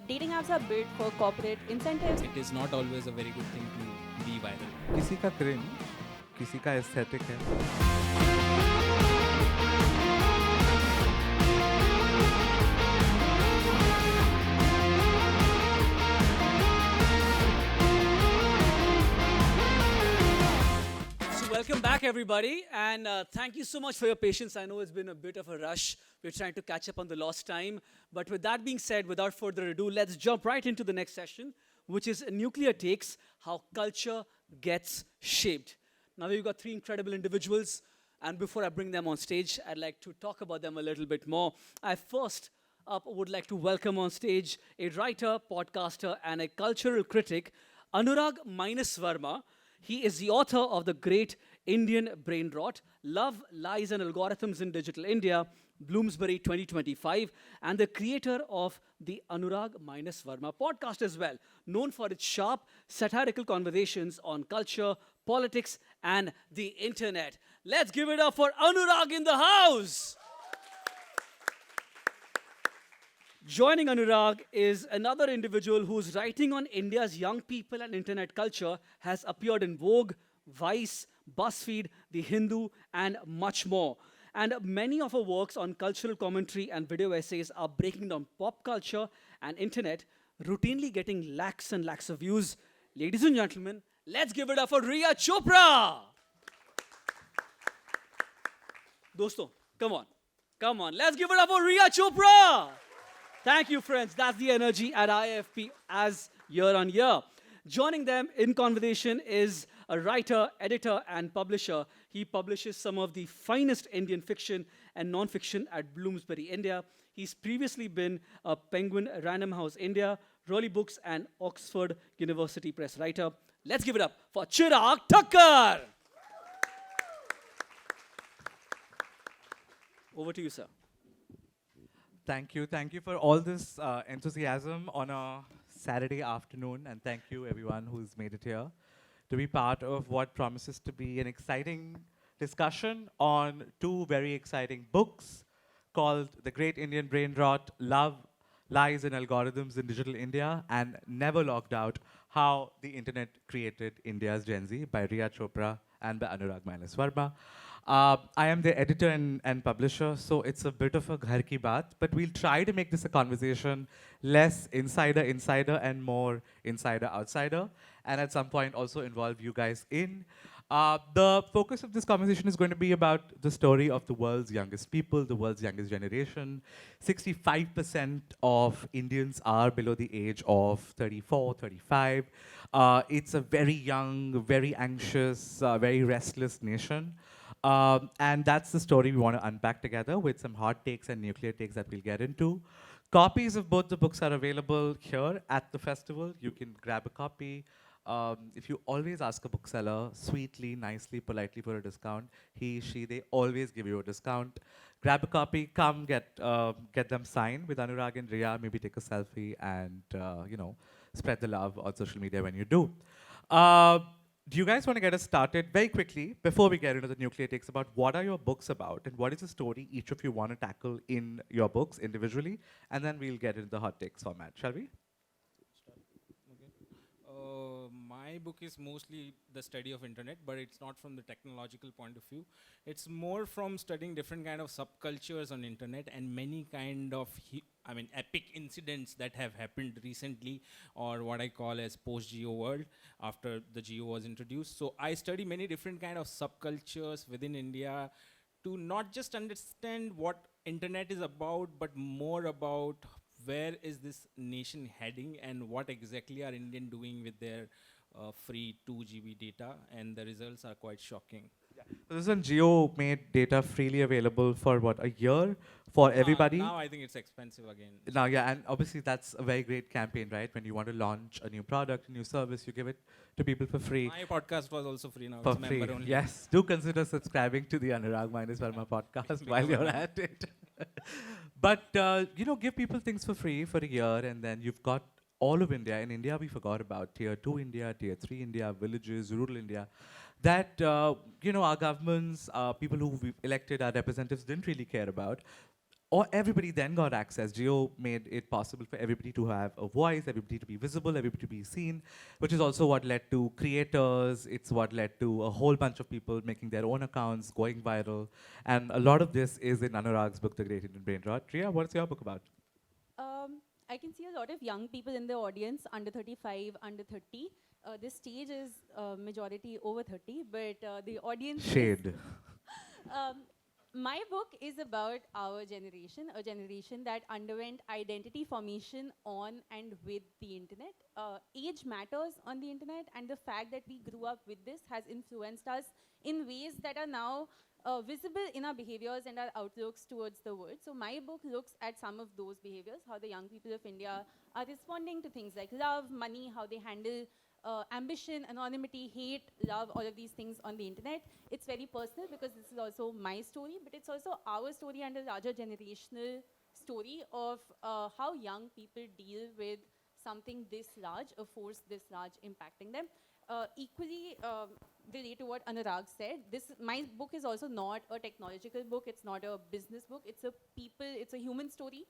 Dating apps are built for corporate incentives. It is not always a very good thing to be viral. किसी का cringe, किसी का aesthetic है. So welcome back everybody, and thank you so much for your patience. I know it's been a bit of a rush. We're trying to catch up on the lost time. But with that being said, without further ado, let's jump right into the next session, which is Nuclear Takes, How Culture Gets Shaped. Now we've got three incredible individuals, and before I bring them on stage, I'd like to talk about them a little bit more. I first up would like to welcome on stage a writer, podcaster, and a cultural critic, Anurag Minus Verma. He is the author of the great Indian Brain Rot, Love, Lies and Algorithms in Digital India, Bloomsbury 2025, and the creator of the Anurag Minus Verma podcast as well, known for its sharp, satirical conversations on culture, politics, and the internet. Let's give it up for Anurag in the house! Joining Anurag is another individual whose writing on India's young people and internet culture has appeared in Vogue, Vice, BuzzFeed, The Hindu, and much more. And many of her works on cultural commentary and video essays are breaking down pop culture and internet, routinely getting lakhs and lakhs of views. Ladies and gentlemen, let's give it up for Ria Chopra! Dosto, come on, let's give it up for Ria Chopra! Thank you, friends. That's the energy at IFP as year on year. Joining them in conversation is a writer, editor, and publisher. He publishes some of the finest Indian fiction and non-fiction at Bloomsbury, India. He's previously been a Penguin Random House India, Raleigh Books, and Oxford University Press writer. Let's give it up for Chirag Thakkar. Over to you, sir. Thank you for all this enthusiasm on a Saturday afternoon, and thank you everyone who's made it here to be part of what promises to be an exciting discussion on two very exciting books called The Great Indian Brain Rot, Love, Lies and Algorithms in Digital India, and Never Logged Out, How the Internet Created India's Gen Z by Ria Chopra and by Anurag Minus Verma. I am the editor and publisher, so it's a bit of a ghar ki baat, but we'll try to make this a conversation less insider and more insider-outsider, and at some point also involve you guys in. The focus of this conversation is going to be about the story of the world's youngest people, the world's youngest generation. 65% of Indians are below the age of 34, 35. It's a very young, very anxious, very restless nation. And that's the story we want to unpack together with some hot takes and nuclear takes that we'll get into. Copies of both the books are available here at the festival. You can grab a copy. If you always ask a bookseller sweetly, nicely, politely for a discount, he, she, they always give you a discount. Grab a copy, come get them signed with Anurag and Ria, maybe take a selfie and, spread the love on social media when you do. Do you guys want to get us started very quickly before we get into the nuclear takes about what are your books about and what is the story each of you want to tackle in your books individually, and then we'll get into the hot takes format, shall we? My book is mostly the study of internet, but it's not from the technological point of view. It's more from studying different kind of subcultures on internet and many kind of epic incidents that have happened recently, or what I call as post-geo world after the geo was introduced. So I study many different kind of subcultures within India to not just understand what internet is about, but more about where is this nation heading and what exactly are Indian doing with their free 2 GB data, and the results are quite shocking. So this one, Geo made data freely available for what, a year for everybody? Now I think it's expensive again. Now, yeah, and obviously that's a very great campaign, right? When you want to launch a new product, a new service, you give it to people for free. My podcast was also free now. For It's free, member only. yes. Do consider subscribing to the Anurag Minus Verma podcast while you're at it. But, give people things for free for a year, and then you've got all of India. In India, we forgot about Tier 2 India, Tier 3 India, villages, rural India, that, our governments, people who we've elected, our representatives didn't really care about. or everybody then got access. Geo made it possible for everybody to have a voice, everybody to be visible, everybody to be seen, which is also what led to creators. It's what led to a whole bunch of people making their own accounts, going viral. And a lot of this is in Anurag's book, The Great Indian Brain Rot. Ria, what's your book about? I can see a lot of young people in the audience, under 35, under 30. This stage is majority over 30, but the audience Shade. um, my book is about our generation, a generation that underwent identity formation on and with the internet. Age matters on the internet, and the fact that we grew up with this has influenced us in ways that are now visible in our behaviors and our outlooks towards the world. So my book looks at some of those behaviors, how the young people of India are responding to things like love, money, how they handle ambition, anonymity, hate, love, all of these things on the internet. It's very personal because this is also my story, but it's also our story and a larger generational story of how young people deal with something this large, a force this large impacting them. Equally relate to what Anurag said. My book is also not a technological book. It's not a business book. It's a human story,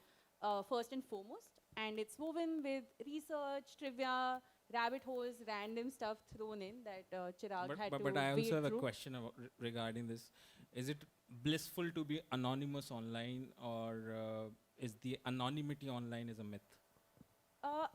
first and foremost. And it's woven with research, trivia, rabbit holes, random stuff thrown in that Chirag had to But I wade also have a through. question regarding this. Is it blissful to be anonymous online, or is the anonymity online is a myth?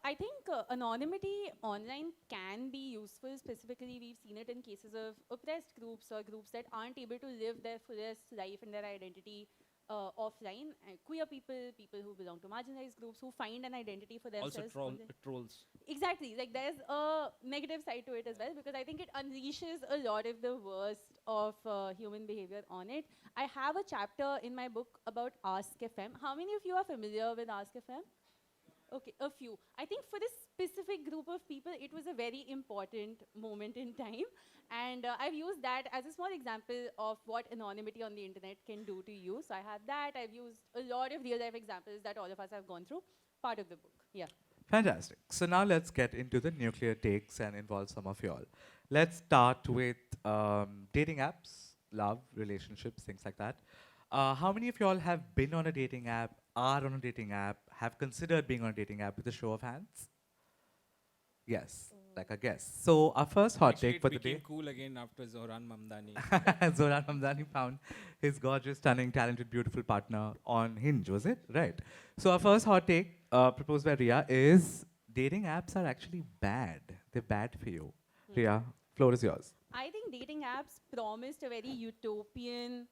I think anonymity online can be useful. Specifically, we've seen it in cases of oppressed groups or groups that aren't able to live their fullest life and their identity offline. Queer people, people who belong to marginalized groups, who find an identity for Also themselves. trolls. Exactly. Like there's a negative side to it as well, because I think it unleashes a lot of the worst of human behavior on it. I have a chapter in my book about Ask FM. How many of you are familiar with Ask FM? Okay, a few. I think for this specific group of people, it was a very important moment in time. And I've used that as a small example of what anonymity on the internet can do to you. So I have that. I've used a lot of real life examples that all of us have gone through. Part of the book. Yeah. Fantastic. So now let's get into the nuclear takes and involve some of y'all. Let's start with dating apps, love, relationships, things like that. How many of y'all have been on a dating app, are on a dating app, have considered being on a dating app with a show of hands? Yes, like a guess. So our first hot Actually, take for it the became day. cool again after Zohran Mamdani. Zoran Hamdani found his gorgeous, stunning, talented, beautiful partner on Hinge, was it? Right. So our first hot take, proposed by Ria, is dating apps are actually bad. They're bad for you. Ria, floor is yours. I think dating apps promised a very utopian,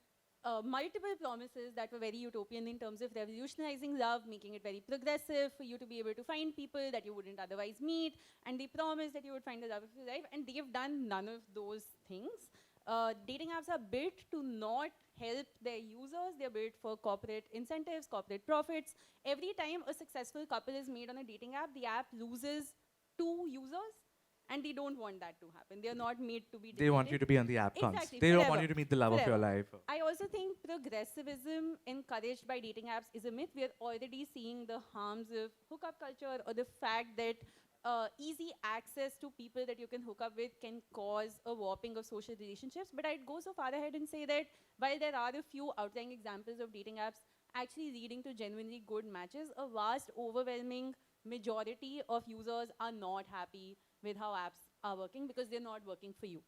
multiple promises that were very utopian in terms of revolutionizing love, making it very progressive for you to be able to find people that you wouldn't otherwise meet, and they promised that you would find the love of your life, and they've done none of those things. Dating apps are built to not help their users. They're built for corporate incentives, corporate profits. Every time a successful couple is made on a dating app, the app loses 2 users. And they don't want that to happen. They're not made to be They want you depleted. to be on the app cons. Exactly, They don't want forever. you to meet the love of your Forever. life. I also think progressivism encouraged by dating apps is a myth. We are already seeing the harms of hookup culture, or the fact that easy access to people that you can hook up with can cause a warping of social relationships. But I'd go so far ahead and say that while there are a few outlying examples of dating apps actually leading to genuinely good matches, a vast, overwhelming majority of users are not happy with how apps are working because they're not working for you.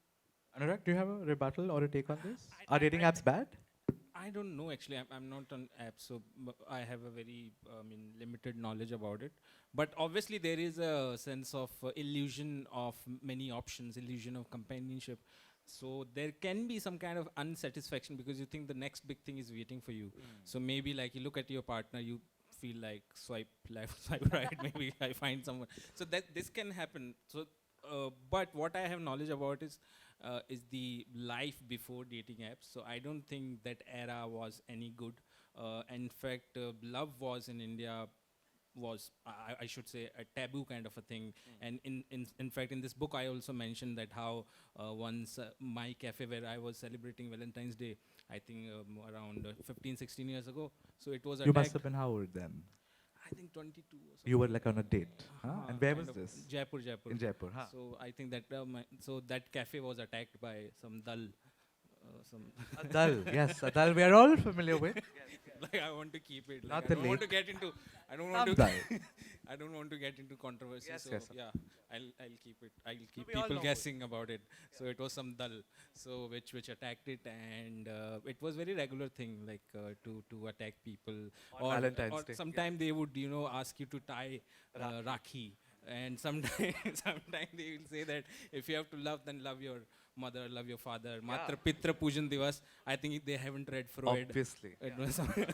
Anurag, do you have a rebuttal or a take on this? I- Are dating I- apps bad? I don't know actually. I'm not on apps, so I have a very limited knowledge about it. But obviously, there is a sense of illusion of many options, illusion of companionship. So there can be some kind of unsatisfaction because you think the next big thing is waiting for you. So maybe like you look at your partner, you feel like swipe left, swipe right. Maybe I find someone. So that this can happen. So, but what I have knowledge about is the life before dating apps. So I don't think that era was any good. In fact, love was in India was I should say a taboo kind of a thing. And in fact in this book I also mentioned that how once my cafe where I was celebrating Valentine's Day, I think around 15 16 years ago, so it was You must attacked. have been how old then? I think 22 or something. You were like on a date. Huh? And where kind was of this? Jaipur. In Jaipur. Huh? So I think that so that cafe was attacked by some dull some. A dal, yes, a dal we are all familiar with. Like I want to keep it. Not Like, the I don't want to lake. get into. I don't Some want to. dal. I don't want to get into controversy. Yes, So yes, sir. yeah, I'll keep it. I'll keep we all people know guessing about it. So it was some dal. So which attacked it, and it was very regular thing, like to attack people. On Valentine's or Day. sometime they would ask you to tie rakhi. And sometimes sometimes they will say that if you have to love, then love your mother, love your father. Matra Pitra Pujan Divas. I think they haven't read Freud. Obviously. It was something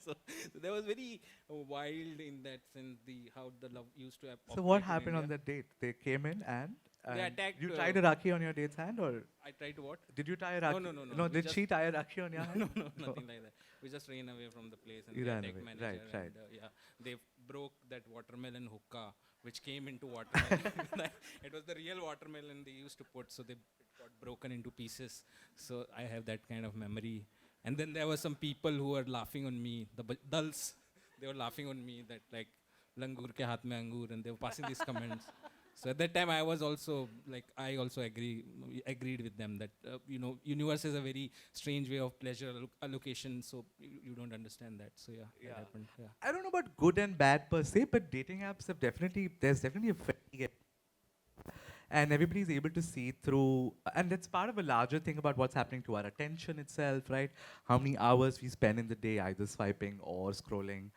so that was very wild in that sense. How the love used to. So what happened on that date? They came in and They attacked, you tied a rakhi on your date's hand, or I tried to what? did you tie a rakhi? No. No, We did just- she tie a rakhi on your hand? No, nothing like that. We just ran away from the place and You the ran attack away. manager. Right. And, yeah, they broke that watermelon hookah, which came into watermelon. It was the real watermelon they used to put, so it got broken into pieces. So I have that kind of memory. And then there were some people who were laughing on me, the dulls. They were laughing on me that like, langur ke haath mein angur, and they were passing these comments. So at that time, I was also like, I also agreed with them that universe is a very strange way of pleasure allocation. So you don't understand that. So yeah, that happened. Yeah. I don't know about good and bad per se, but dating apps have there's definitely a fatigue. And everybody's able to see through, and that's part of a larger thing about what's happening to our attention itself, right? How many hours we spend in the day either swiping or scrolling.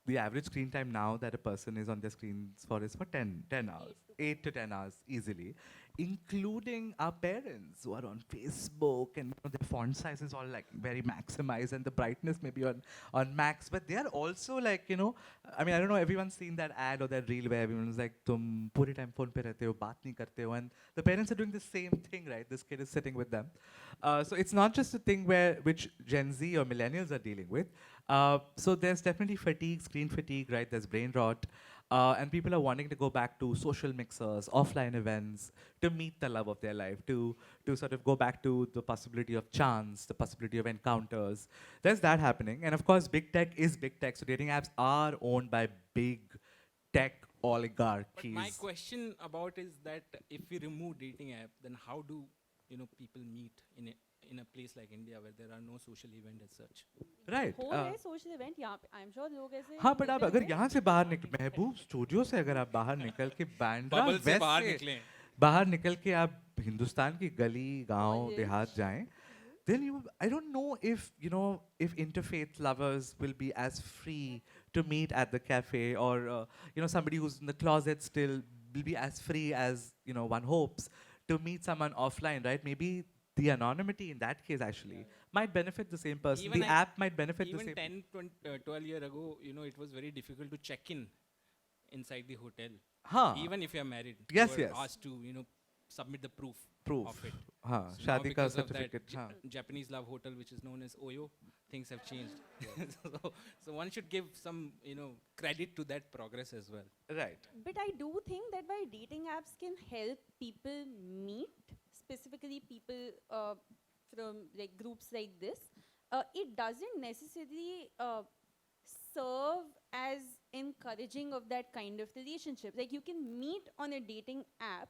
The average screen time now that a person is on their screens for is for 10 hours, 8 to 10 hours easily, including our parents who are on Facebook, and their font size is all like very maximized and the brightness maybe on max, but they are also like, I mean, I don't know, everyone's seen that ad or that reel where everyone's like, tum pure time phone pe rehte ho, baat nahi karte ho, and the parents are doing the same thing, right? This kid is sitting with them. So it's not just a thing which Gen Z or millennials are dealing with. So there's definitely fatigue, screen fatigue, right? There's brain rot. And people are wanting to go back to social mixers, offline events, to meet the love of their life, to sort of go back to the possibility of chance, the possibility of encounters. There's that happening. And of course, big tech is big tech. So dating apps are owned by big tech oligarchies. But my question about is that if we remove dating app, then how do people meet in a place like India where there are no social event as such? Right. हो रहे social event यहाँ पे I am sure लोग ऐसे हाँ, but आप मिलते अगर होंगे। यहाँ से बाहर निकल महबूब स्टूडियो से अगर आप बाहर निकल के बैंड्रा Bubble से वेस्ट बाहर से निकलें। बाहर निकल के आप हिंदुस्तान की गली गांव College. देहात जाएं, then I don't know if interfaith lovers will be as free to meet at the cafe, or somebody who's in the closet still will be as free as one hopes to meet someone offline, right? Maybe the anonymity in that case actually might benefit the same person. Even The app might benefit the Even same. 10, 20, 12 years ago, it was very difficult to check in inside the hotel. हाँ, Even if you're married, Yes, you were yes. asked to, submit the proof proof. of it. हाँ, So now शादी का because of that certificate. हाँ. Japanese love hotel, which is known as Oyo, things have changed. so one should give some, credit to that progress as well. Right. But I do think that while dating apps can help people meet, specifically people from like groups like this, it doesn't necessarily serve as encouraging of that kind of relationship. Like you can meet on a dating app,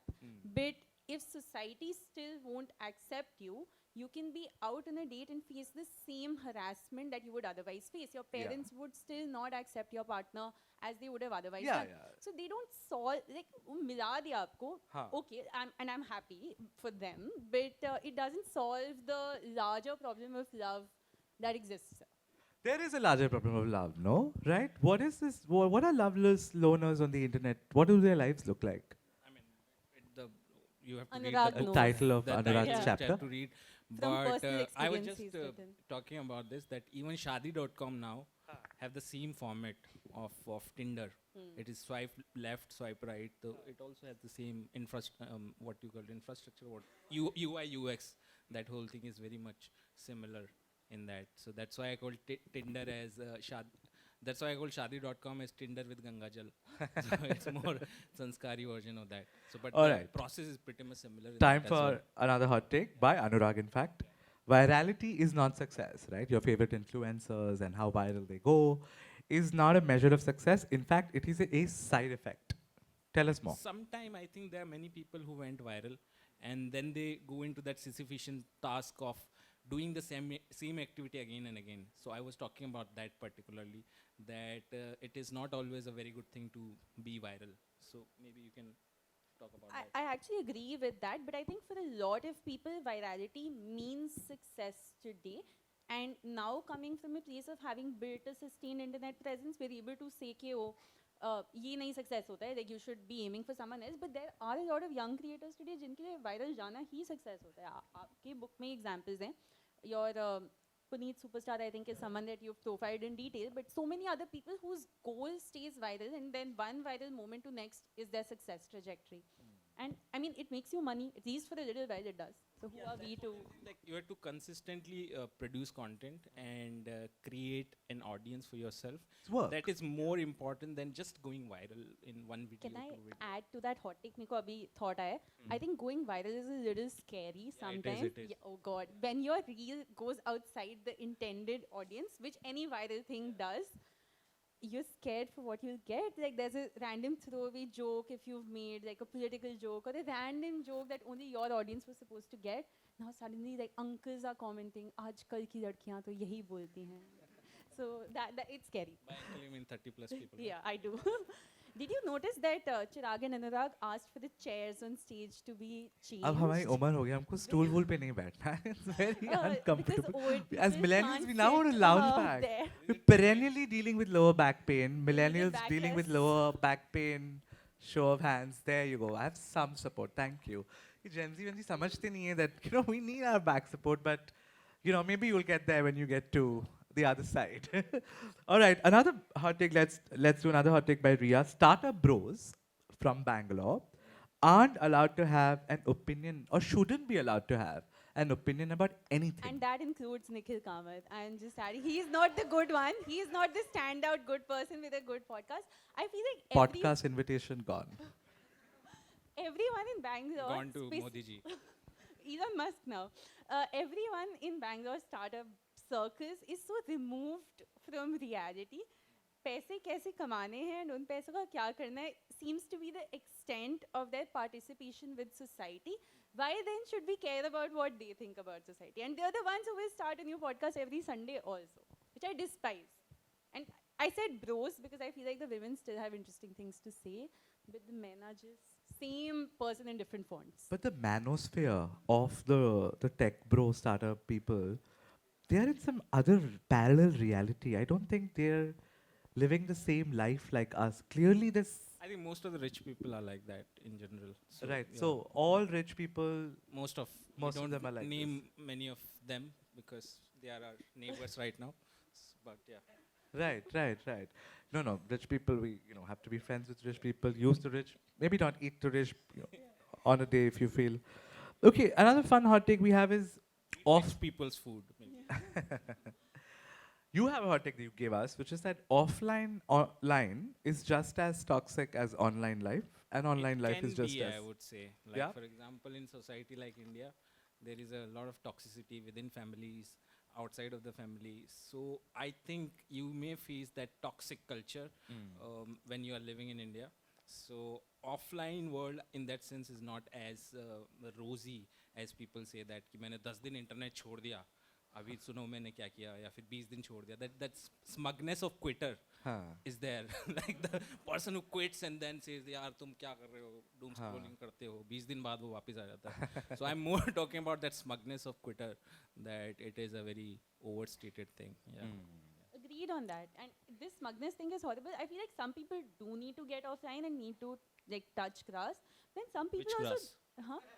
but if society still won't accept you, you can be out on a date and face the same harassment that you would otherwise face. Your Yeah. parents would still not accept your partner as they would have otherwise Yeah, done. yeah. So they don't solve, like, mila diya aapko, हाँ. okay, I'm happy for them, but it doesn't solve the larger problem of love that exists. There is a larger problem of love, no? Right? What is this? What are loveless loners on the internet? What do their lives look like? I mean, you have to Anurag read the knows. Title of the Anurag's title chapter. to read. From But personal I was experience just he's written. talking about this, that even Shadi.com now have the same format of Tinder. It is swipe left, swipe right. It also has the same what you call infrastructure, UI UX. That whole thing is very much similar in that. So that's why I call Tinder as That's why I call Shadi.com as Tinder with Gangajal. So it's more sanskari version of that. So, but All the right. process is pretty much similar. in Time that as for well. another hot take by Anurag, in fact. Virality is not success, right? Your favorite influencers and how viral they go is not a measure of success. In fact, it is a side effect. Tell us more. Sometime I think there are many people who went viral, and then they go into that Sisyphean task of doing the same activity again and again. So I was talking about that particularly, that it is not always a very good thing to be viral. So maybe you can talk about that. I actually agree with that, but I think for a lot of people, virality means success today. And now, coming from a place of having built a sustained internet presence, we're able to say कि oh, ये नहीं success होता है, like you should be aiming for someone else. But there are a lot of young creators today जिनके लिए viral जाना ही success होता है. आपके book में examples हैं. Your Puneet Superstar, I think, is someone that you've profiled in detail, but so many other people whose goal stays viral, and then one viral moment to next is their success trajectory. And I mean, it makes you money, at least for a little while it does. So who are we to? Like you have to consistently produce content and create an audience for yourself. It's work. That is more important than just going viral in one video. Can I two video. add to that hot take? मेरे को अभी thought आया. I think going viral is a little scary sometimes. it is. Yeah, oh God, when your reel goes outside the intended audience, which any viral thing does, you're scared for what you'll get. Like there's a random throwaway joke if you've made like a political joke or a random joke that only your audience was supposed to get. Now suddenly like uncles are commenting, आजकल की लड़कियां तो यही बोलती हैं. So that it's scary. By uncle you mean 30 plus people. Yeah, I do. Did you notice that Chirag and Anurag asked for the chairs on stage to be changed? अब हमारी उम्र हो गया, हमको stool वूल पे नहीं बैठना है. It's very uncomfortable. Because old As people millennials, can't we now want to sit lounge above back. there. We're perennially dealing with lower back pain. Millennials backless. dealing with lower back pain. Show of hands. There you go. I have some support. Thank you. ये Gen Z समझते नहीं है that we need our back support, but maybe you'll get there when you get to the other side. All right, another hot take. Let's do another hot take by Ria. Startup bros from Bangalore aren't allowed to have an opinion, or shouldn't be allowed to have an opinion about anything. And that includes Nikhil Kamath. I'm just adding, he's not the good one. He's not the standout good person with a good podcast. I feel like Podcast invitation gone. everyone in Bangalore... Gone to Modi ji. Elon Musk now. Everyone in Bangalore startup circles is so removed from reality. पैसे कैसे कमाने हैं and उन पैसों का क्या करना है seems to be the extent of their participation with society. Why then should we care about what they think about society? And they're the ones who will start a new podcast every Sunday also, which I despise. And I said bros because I feel like the women still have interesting things to say, but the men are just same person in different fonts. But the manosphere of the tech bro startup people, they are in some other parallel reality. I don't think they're living the same life like us. Clearly, there's... I think most of the rich people are like that in general. So right. yeah. So all rich people... most of of them are like name many of them because they are our neighbors right now. But yeah. Right. No. Rich people, we have to be friends with rich people, use the rich, maybe not eat the rich on a day if you feel. Okay, another fun hot take we have is Rich people's food. You have a hot take that you gave us, which is that offline line is just as toxic as online life, and online life is just as... I would say. Like Yeah? for example, in society like India, there is a lot of toxicity within families, outside of the family. So I think you may face that toxic culture when you are living in India. So offline world in that sense is not as rosy as people say that कि मैंने 10 दिन internet छोड़ दिया, अभी सुनो मैंने क्या किया, या फिर 20 दिन छोड़ दिया. That smugness of quitter is there. Like the person who quits and then says यार तुम क्या कर रहे हो, doom scrolling करते हो, 20 दिन बाद वो वापस आ जाता है. So I'm more talking about that smugness of quitter, that it is a very overstated thing. Yeah. Agreed on that. And this smugness thing is horrible. I feel like some people do need to get offline and need to like touch grass. Then some people Which also... grass?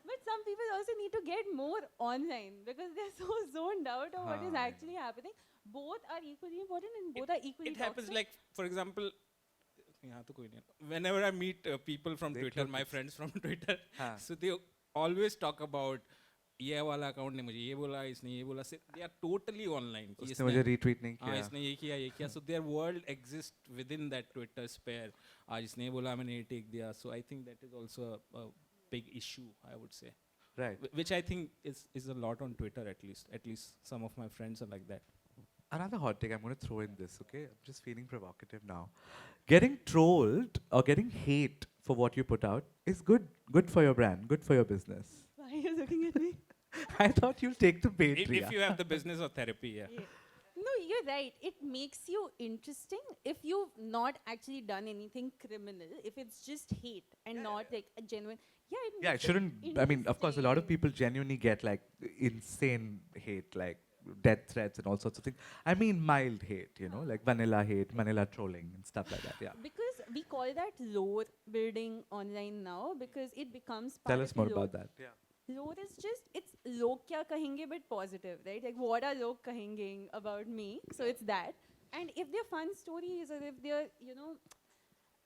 But some people also need to get more online because they're so zoned out of what is actually happening. Both are equally important and both are equally It happens toxic. like, for example, whenever I meet people from Twitter, my friends from Twitter, so they always talk about ये वाला account ने मुझे ये बोला, इसने ये बोला. They are totally online. उसने मुझे retweet नहीं हाँ, किया. इसने ये किया. So their world exists within that Twitter sphere. आज इसने ये बोला, मैंने ये take दिया. So I think that is also a big issue, I would say. Right. Which I think is a lot on Twitter at least. At least some of my friends are like that. Another hot take I'm going to throw in this, okay? I'm just feeling provocative now. Getting trolled or getting hate for what you put out is good for your brand, good for your business. Why are you looking at me? I thought you'll take the bait, If Ria. you have the business of therapy, yeah. No, you're right. It makes you interesting if you've not actually done anything criminal. If it's just hate and not like a genuine. Yeah, it Yeah, it makes shouldn't. I mean, of course, a lot of interesting. people genuinely get like insane hate, like death threats and all sorts of things. I mean, mild hate, you know, like vanilla hate, vanilla trolling and stuff like that. Yeah. Because we call that lore building online now because it becomes part Tell of us more lore. about that. Yeah. Lore is just, it's log kya kahenge but positive, right? Like what are log kahenge about me? So it's that. And if they're fun stories or if they're, you know,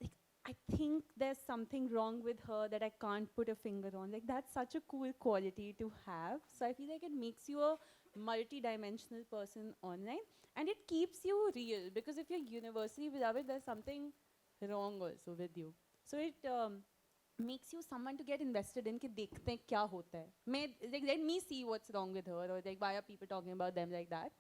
like I think there's something wrong with her that I can't put a finger on. Like that's such a cool quality to have. So I feel like it makes you a multi-dimensional person online and it keeps you real because if you're universally beloved, there's something wrong also with you. So it makes you someone to get invested in कि देखते हैं क्या होता है. मैं like let me see what's wrong with her or like why are people talking about them like that.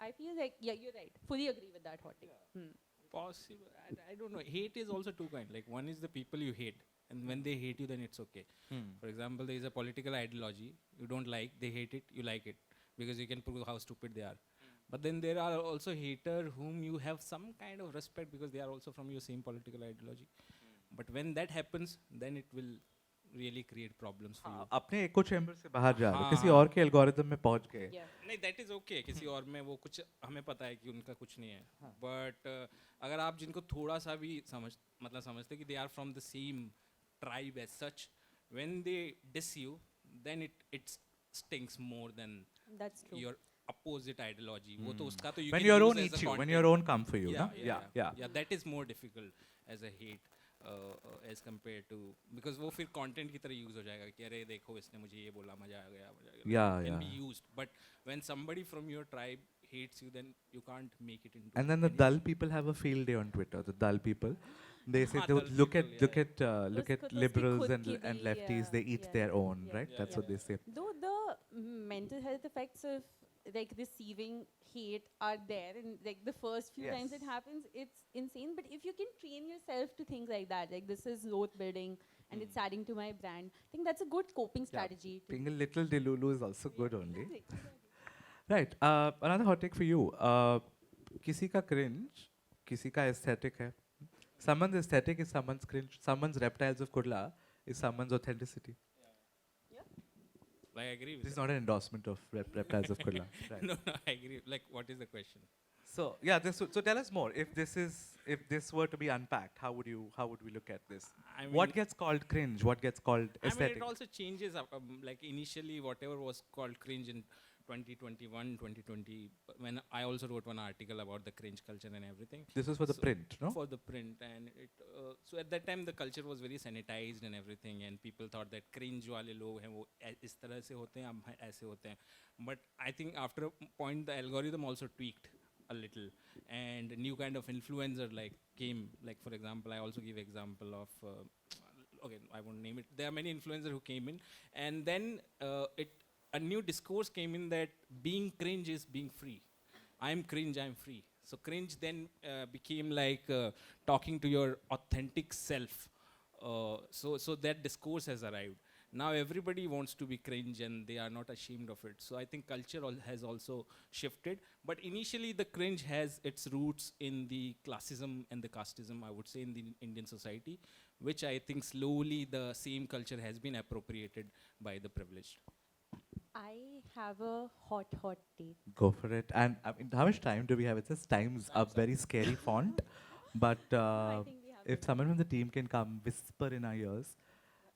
I feel like yeah you're right. Fully agree with that hot take. Possible. I don't know. Hate is also two kind. Like one is the people you hate, and when they hate you, then it's okay. For example, there is a political ideology you don't like, they hate it, you like it because you can prove how stupid they are. But then there are also hater whom you have some kind of respect because they are also from your same political ideology. But when that happens, then it will really create problems for you. अपने echo chamber से बाहर जा रहे हो, हाँ, किसी हाँ। और के algorithm में पहुंच गए. Yeah. नहीं दैट इज ओके किसी और में वो कुछ हमें पता है कि उनका कुछ नहीं है बट अगर आप जिनको थोड़ा सा भी समझते कि they are from the same tribe as such when they diss you then it stings more than That's true. Your opposite ideology वो तो उसका तो When your own eat you, when your own come for you, yeah, na? yeah, Yeah. yeah, that is more difficult as a hate as compared to because वो फिर content की तरह use हो जाएगा कि अरे देखो इसने मुझे ये बोला मजा आ गया Yeah, can yeah. be used but when somebody from your tribe hates you then you can't make it into And then the dull people have a field day on Twitter. The dull people, they say हाँ, they dull look people, at look at look at उसकी liberals खुद and की and भी, lefties. yeah, They eat yeah, their own, yeah, right? yeah, That's what they say. Though the mental health effects of like receiving hate are there and like the first few times it Yes. happens it's insane but if you can train yourself to think like that like this is load building and it's adding to my brand I think that's a good coping strategy to Being a little delulu is also good only. Exactly. Right. Another hot take for you. किसी का cringe, किसी का aesthetic है. Someone's aesthetic is someone's cringe. Someone's reptiles of Kurla is someone's authenticity. like I agree with This is that. not an endorsement of reptiles of Kurla. Right. no I agree like what is the question So yeah, so tell us more. If this were to be unpacked, how would we look at this? I What mean- gets called cringe? What gets called I mean, aesthetic? it also changes. Like initially, whatever was called cringe in 2021, 2020, when I also wrote one article about the cringe culture and everything. This was for the So print, no? For the print, and it. So at that time, the culture was very sanitized and everything, and people thought that cringe वाले लोग हैं वो इस तरह से होते हैं, हम ऐसे होते हैं. But I think after a point, the algorithm also tweaked a little, and new kind of influencer like came. Like for example, I also give example of. Okay, I won't name it. There are many influencers who came in, and then a new discourse came in that being cringe is being free. I'm cringe, I'm free. So cringe then became like talking to your authentic self. So that discourse has arrived. Now everybody wants to be cringe and they are not ashamed of it. So I think culture has also shifted. But initially the cringe has its roots in the classism and the casteism, I would say, in the Indian society, which I think slowly the same culture has been appropriated by the privileged. I have a hot take. Go for it. And I mean, how much time do we have? It says time's up, very scary font. But I think we have if someone from the team can come whisper in our ears.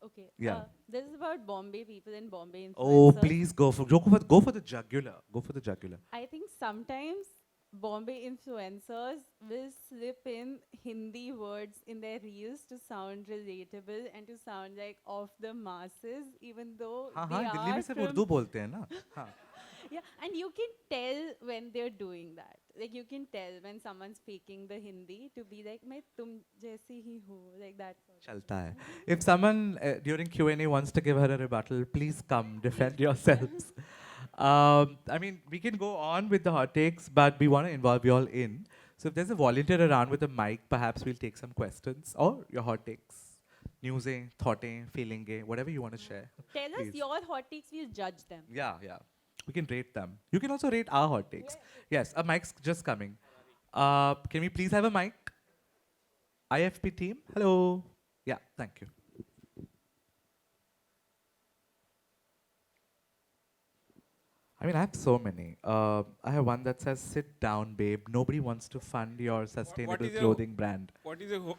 okay Yeah. this is about Bombay people and Bombay Oh, influencers. please go for the jugular. Go for the jugular. I think sometimes Bombay influencers will slip in Hindi words in their reels to sound relatable and to sound like of the masses, even though हाँ they हाँ दिल्ली में are सिर्फ from Urdu बोलते हैं ना. हाँ. yeah, and you can tell when they're doing that. Like you can tell when someone's faking the Hindi to be like, मैं तुम जैसी ही हूँ, like that. Sort of. चलता है. If someone during Q&A wants to give her a rebuttal, please come defend yourselves. I mean, we can go on with the hot takes, but we want to involve you all in. So if there's a volunteer around with a mic, perhaps we'll take some questions or your hot takes. newsy, thoughty, feeling gay, whatever you want to share. Tell us Please. your hot takes, we'll judge them. Yeah, yeah. We can rate them. You can also rate our hot takes. Yes, a mic's just coming. Can we please have a mic? IFP team, hello. Yeah, thank you. I mean, I have so many. I have one that says, "Sit down, babe. Nobody wants to fund your sustainable is your- clothing brand." What is your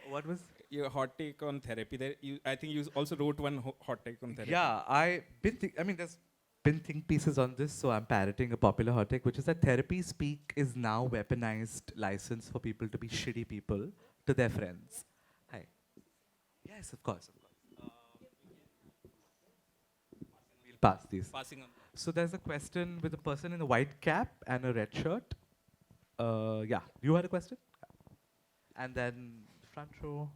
What was? your hot take on therapy? There, I think you also wrote one hot take on therapy. Yeah, I mean, there's been think pieces on this, so I'm parroting a popular hot take, which is that therapy speak is now weaponized license for people to be shitty people to their friends. Hi. Yes, of course, of course. We'll pass these. Passing on. So there's a question with a person in a white cap and a red shirt. Yeah, you had a question? And then front row.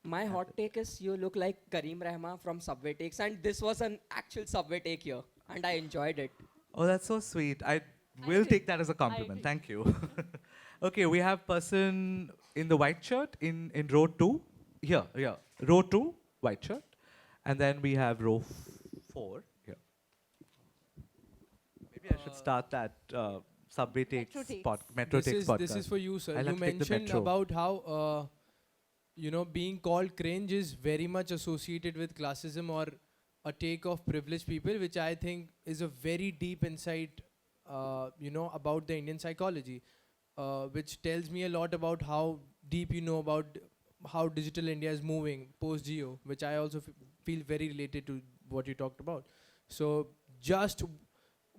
My hot take is you look like Kareem Rahma from Subway Takes, and this was an actual Subway Take here, and I enjoyed it. Oh, that's so sweet. I will take that as a compliment. agree. Thank you. Okay, we have person in the white shirt in row 2. Here, here. Row 2, white shirt. And then we have row 4 here. Maybe I should start that Subway Takes Takes. Metro Takes podcast. This is for you, sir. I'll You have to take the mentioned metro. about how being called cringe is very much associated with classism or a take of privileged people, which I think is a very deep insight, about the Indian psychology, which tells me a lot about how deep you know about how digital India is moving post-Geo, which I also feel very related to what you talked about. So just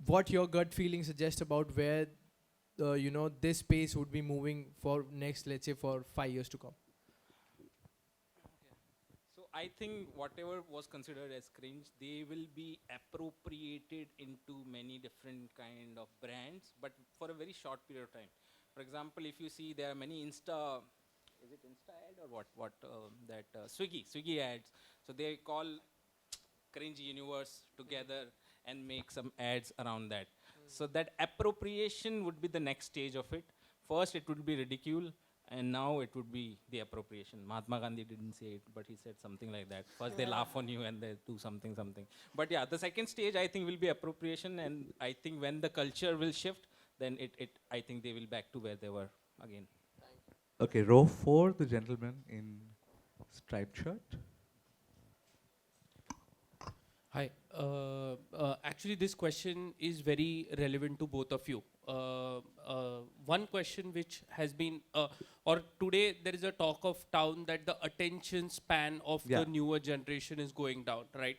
what your gut feeling suggests about where, this space would be moving for next, let's say, for 5 years to come. So I think whatever was considered as cringe, they will be appropriated into many different kind of brands, but for a very short period of time. For example, if you see there are many Insta, is it Insta ad or what Swiggy ads. So they call cringe universe together and make some ads around that. So that appropriation would be the next stage of it. First it would be ridicule, and now it would be the appropriation. Mahatma Gandhi didn't say it, but he said something like that. First they laugh on you and they do something. But yeah, the second stage I think will be appropriation, and I think when the culture will shift, then I think they will back to where they were again. Okay, row 4, the gentleman in striped shirt. Hi. Actually, this question is very relevant to both of you. One question which has been, or today there is a talk of town that the attention span of Yeah. the newer generation is going down, right?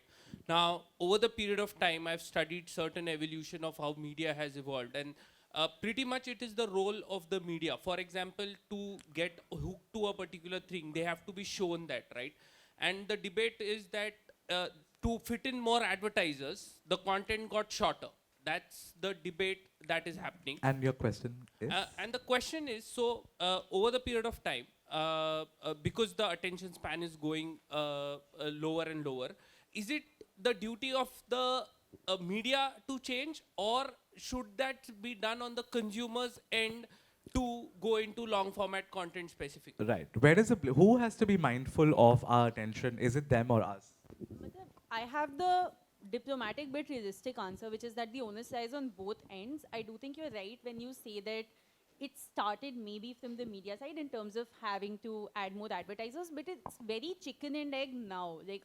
Now, over the period of time, I've studied certain evolution of how media has evolved, and pretty much it is the role of the media. For example, to get hooked to a particular thing, they have to be shown that, right? And the debate is that to fit in more advertisers, the content got shorter. That's the debate that is happening. And your question is? And the question is, so over the period of time, because the attention span is going lower and lower, is it the duty of the media to change, or should that be done on the consumer's end to go into long format content specifically? Right. Where does who has to be mindful of our attention? Is it them or us? Matlab, I have the diplomatic but realistic answer, which is that the onus lies on both ends. I do think you're right when you say that it started maybe from the media side in terms of having to add more advertisers, but it's very chicken and egg now. Like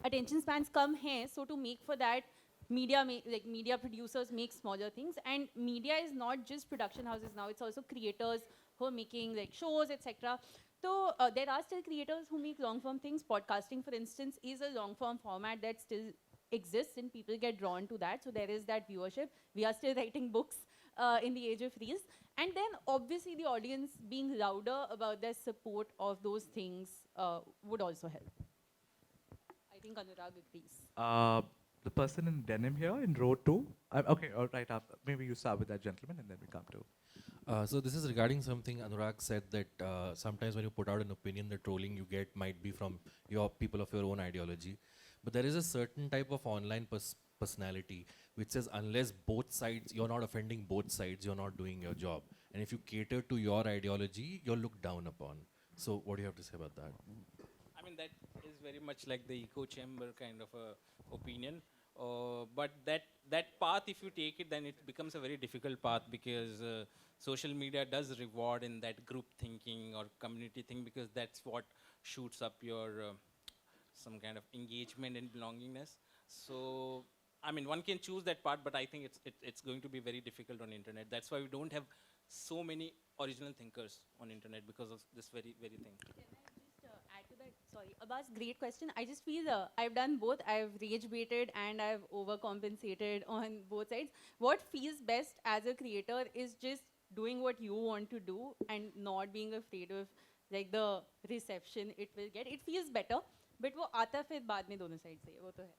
attention spans come here, so to make for that, media producers make smaller things, and media is not just production houses now, it's also creators who are making like shows, etc. So there are still creators who make long form things. Podcasting, for instance, is a long form format that still exists and people get drawn to that, so there is that viewership. We are still writing books in the age of reels, and then obviously the audience being louder about their support of those things would also help. I think Anurag agrees. The person in denim here in row 2. Okay, all right. Maybe you start with that gentleman and then we come to. So this is regarding something Anurag said, that sometimes when you put out an opinion, the trolling you get might be from your people of your own ideology. But there is a certain type of online personality which says unless both sides, you're not offending both sides, you're not doing your job. And if you cater to your ideology, you're looked down upon. So what do you have to say about that? I mean, that is very much like the echo chamber kind of a opinion. But that path, if you take it, then it becomes a very difficult path, because social media does reward in that group thinking or community thing, because that's what shoots up your some kind of engagement and belongingness. So, I mean, one can choose that part, but I think it's going to be very difficult on internet. That's why we don't have so many original thinkers on internet, because of this very thing. Just add to that, sorry, Abbas, great question. I just feel I've done both. I've rage baited and I've overcompensated on both sides. What feels best as a creator is just doing what you want to do and not being afraid of like the reception it will get. It feels better, but वो आता फिर बाद में दोनों side से वो तो है.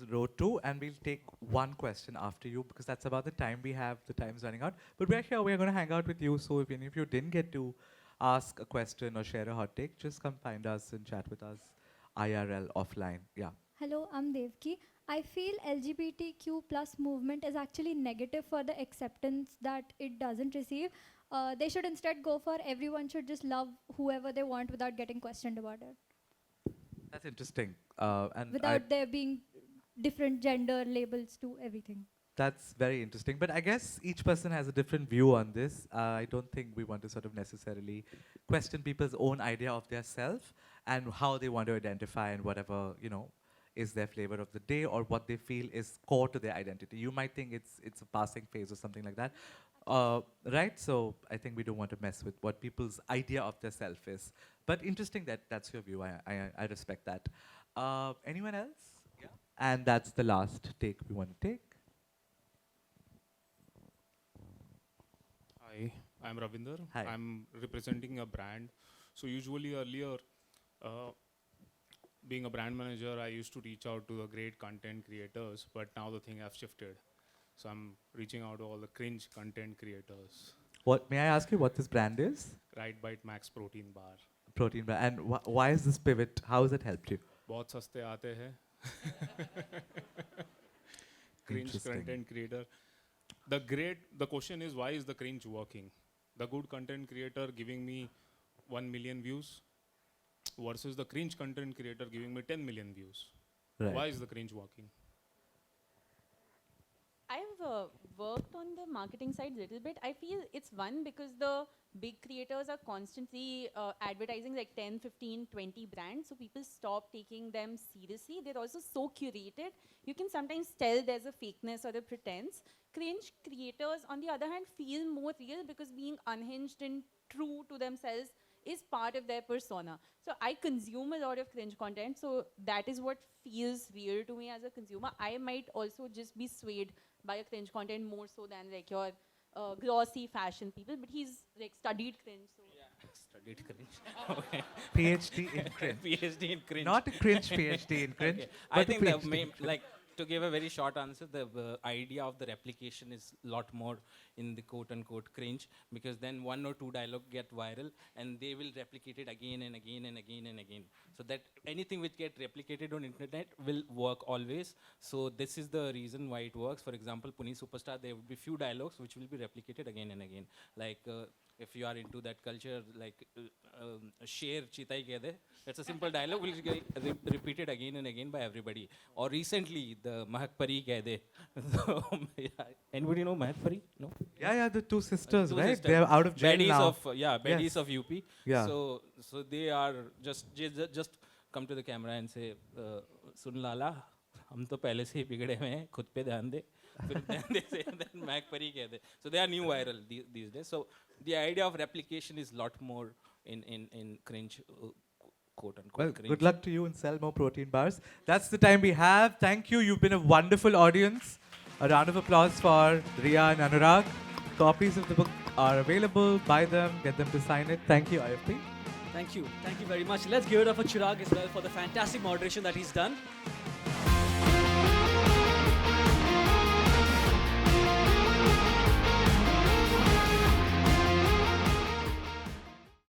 Row 2, and we'll take one question after you, because that's about the time we have. The time's running out. But we're here. We're going to hang out with you. So if any of you didn't get to ask a question or share a hot take, just come find us and chat with us IRL offline. Yeah. Hello, I'm Devki. I feel LGBTQ plus movement is actually negative for the acceptance that it doesn't receive. They should instead go for everyone should just love whoever they want without getting questioned about it. That's interesting. And Without there being different gender labels to everything. that's very interesting. But I guess each person has a different view on this. I don't think we want to sort of necessarily question people's own idea of their self and how they want to identify and whatever, you know, is their flavor of the day or what they feel is core to their identity. You might think it's a passing phase or something like that. Right? So I think we don't want to mess with what people's idea of their self is. But interesting that that's your view. I respect that. Anyone else? Yeah. And that's the last take we want to take. Hi, I'm Ravinder. Hi. I'm representing a brand. So usually earlier, being a brand manager, I used to reach out to the great content creators, but now the thing has shifted. So I'm reaching out to all the cringe content creators. What may I ask you what this brand is? Right Bite Max Protein Bar. Protein bar. And why is this pivot? How has it helped you? बहुत सस्ते आते हैं. Cringe Interesting. content creator. The question is, why is the cringe working? The good content creator giving me 1 million views versus the cringe content creator giving me 10 million views. Right. Why is the cringe working? I've worked on the marketing side a little bit. I feel it's one because the big creators are constantly advertising like 10, 15, 20 brands. So people stop taking them seriously. They're also so curated. You can sometimes tell there's a fakeness or a pretense. Cringe creators, on the other hand, feel more real because being unhinged and true to themselves is part of their persona. So I consume a lot of cringe content. So that is what feels real to me as a consumer. I might also just be swayed by a cringe content more so than like your glossy fashion people. But he's like studied cringe. So Studied cringe. Okay. PhD in cringe. PhD in cringe. Not a cringe PhD in cringe. Okay. But I a think the PhD in main, cringe. like, to give a very short answer, the idea of the replication is a lot more in the quote-unquote cringe, because then one or two dialogue get viral and they will replicate it again and again and again and again. So that anything which get replicated on internet will work always. So this is the reason why it works. For example, Puni Superstar, there will be few dialogues which will be replicated again and again. Like if you are into that culture, like Sher Chitai Kede, that's a simple dialogue which will get repeated again and again by everybody. Or recently, the Mahak Pari Kede. So, yeah. Anybody know Mahak Pari? No? Yeah, the two sisters, Two right? sisters. They're out of jail Baddies now. of baddies of UP. Yeah. So they are just come to the camera and say, "Sun Lala, हम तो पहले से ही बिगड़े हुए हैं, खुद पे ध्यान दे." Then they say, then Mac Pari कह दे. So they are new viral these days. So the idea of replication is lot more in cringe, quote unquote. Well, cringe. good luck to you and sell more protein bars. That's the time we have. Thank you. You've been a wonderful audience. A round of applause for Ria and Anurag. Copies of the book are available. Buy them. Get them to sign it. Thank you, IFP. Thank you. Thank you very much. Let's give it up for Chirag as well for the fantastic moderation that he's done.